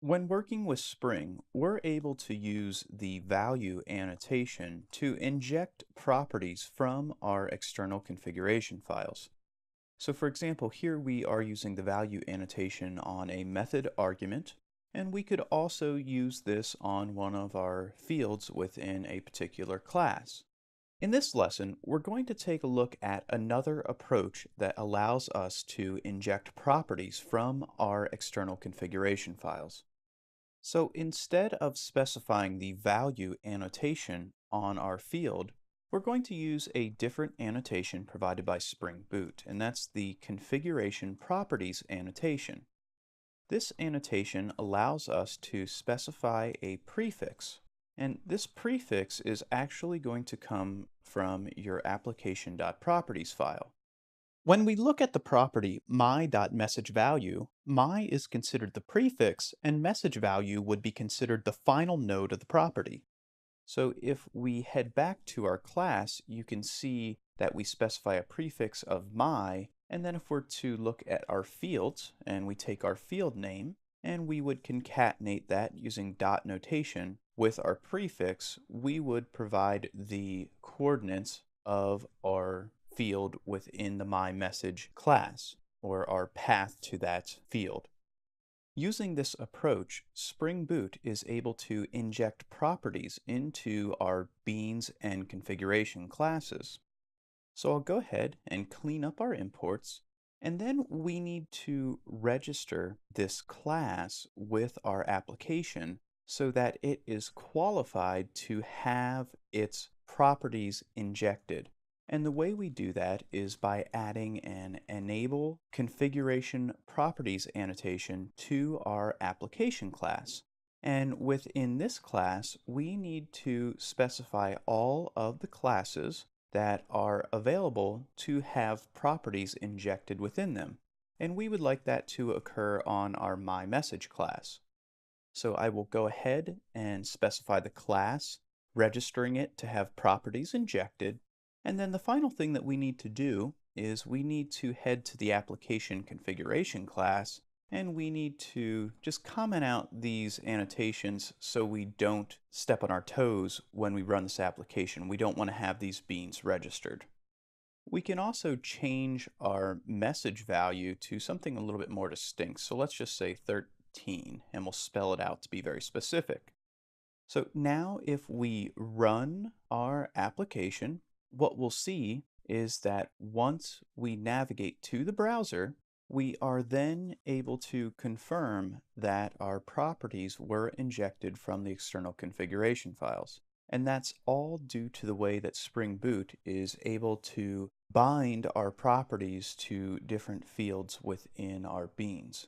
When working with Spring, we're able to use the value annotation to inject properties from our external configuration files. So for example, here we are using the value annotation on a method argument, and we could also use this on one of our fields within a particular class. In this lesson, we're going to take a look at another approach that allows us to inject properties from our external configuration files. So instead of specifying the value annotation on our field, we're going to use a different annotation provided by Spring Boot, and that's the configuration properties annotation. This annotation allows us to specify a prefix, and this prefix is actually going to come from your application.properties file. When we look at the property my.messageValue, my is considered the prefix and message value would be considered the final node of the property. So if we head back to our class, you can see that we specify a prefix of my, and then if we're to look at our fields and we take our field name and we would concatenate that using dot notation with our prefix, we would provide the coordinates of our field within the myMessage class, or our path to that field. Using this approach, Spring Boot is able to inject properties into our beans and configuration classes. So I'll go ahead and clean up our imports, and then we need to register this class with our application so that it is qualified to have its properties injected. And the way we do that is by adding an enable configuration properties annotation to our application class. And within this class, we need to specify all of the classes that are available to have properties injected within them. And we would like that to occur on our myMessage class. So I will go ahead and specify the class, registering it to have properties injected. And then the final thing that we need to do is we need to head to the application configuration class, and we need to just comment out these annotations so we don't step on our toes when we run this application. We don't want to have these beans registered. We can also change our message value to something a little bit more distinct. So let's just say 13, and we'll spell it out to be very specific. So now if we run our application, what we'll see is that once we navigate to the browser, we are then able to confirm that our properties were injected from the external configuration files. And that's all due to the way that Spring Boot is able to bind our properties to different fields within our beans.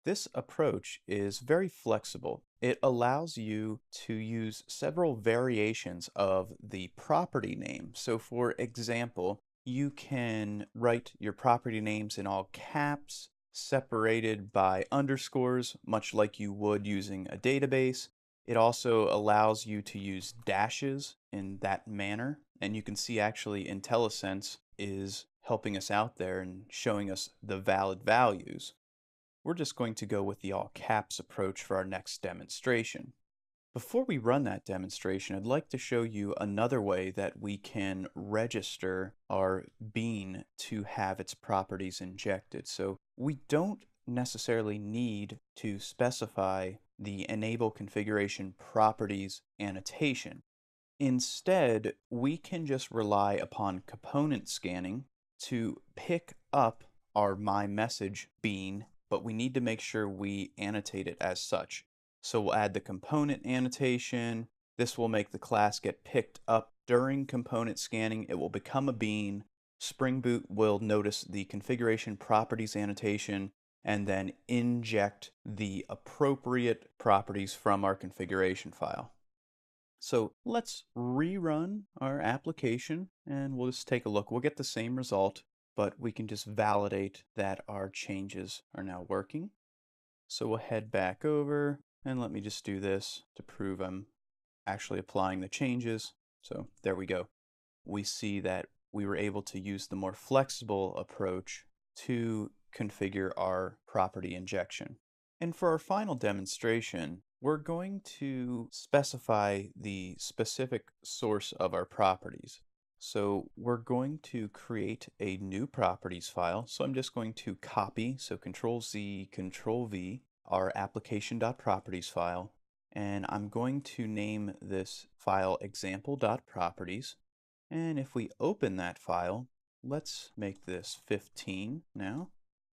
This approach is very flexible. It allows you to use several variations of the property name. So for example, you can write your property names in all caps, separated by underscores, much like you would using a database. It also allows you to use dashes in that manner. And you can see actually IntelliSense is helping us out there and showing us the valid values. We're just going to go with the all caps approach for our next demonstration. Before we run that demonstration, I'd like to show you another way that we can register our bean to have its properties injected. So we don't necessarily need to specify the enable configuration properties annotation. Instead, we can just rely upon component scanning to pick up our myMessage bean, but we need to make sure we annotate it as such. So we'll add the component annotation. This will make the class get picked up during component scanning. It will become a bean. Spring Boot will notice the configuration properties annotation and then inject the appropriate properties from our configuration file. So let's rerun our application and we'll just take a look. We'll get the same result, but we can just validate that our changes are now working. So we'll head back over and let me just do this to prove I'm actually applying the changes. So there we go. We see that we were able to use the more flexible approach to configure our property injection. And for our final demonstration, we're going to specify the specific source of our properties. So we're going to create a new properties file. So I'm just going to copy, so Control Z, Control V, our application.properties file. And I'm going to name this file example.properties. And if we open that file, let's make this 15 now.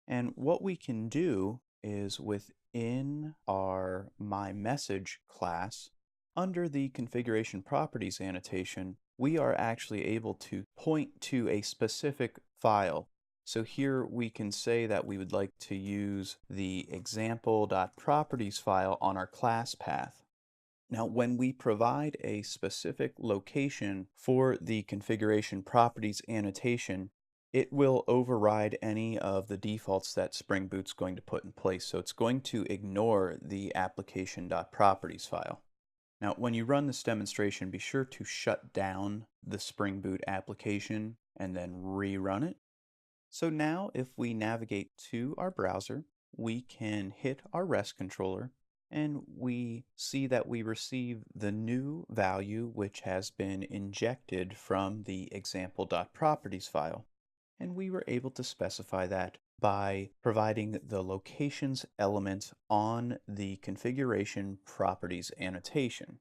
And what we can do is within our myMessage class, under the configuration properties annotation, we are actually able to point to a specific file. So here we can say that we would like to use the example.properties file on our class path. Now, when we provide a specific location for the configuration properties annotation, it will override any of the defaults that Spring Boot's going to put in place. So it's going to ignore the application.properties file. Now, when you run this demonstration, be sure to shut down the Spring Boot application and then rerun it. So now if we navigate to our browser, we can hit our REST controller and we see that we receive the new value which has been injected from the example.properties file. And we were able to specify that by providing the locations element on the configuration properties annotation.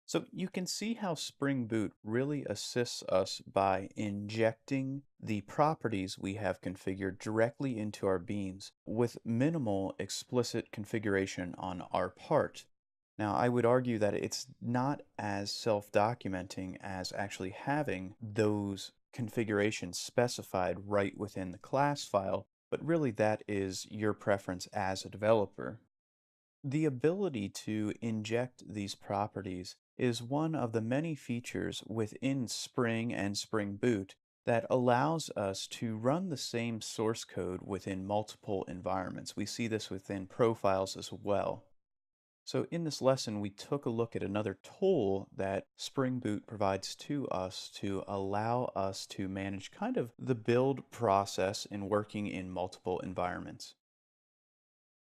So you can see how Spring Boot really assists us by injecting the properties we have configured directly into our beans with minimal explicit configuration on our part. Now, I would argue that it's not as self-documenting as actually having those configurations specified right within the class file, but really that is your preference as a developer. The ability to inject these properties is one of the many features within Spring and Spring Boot that allows us to run the same source code within multiple environments. We see this within profiles as well. So in this lesson, we took a look at another tool that Spring Boot provides to us to allow us to manage kind of the build process in working in multiple environments.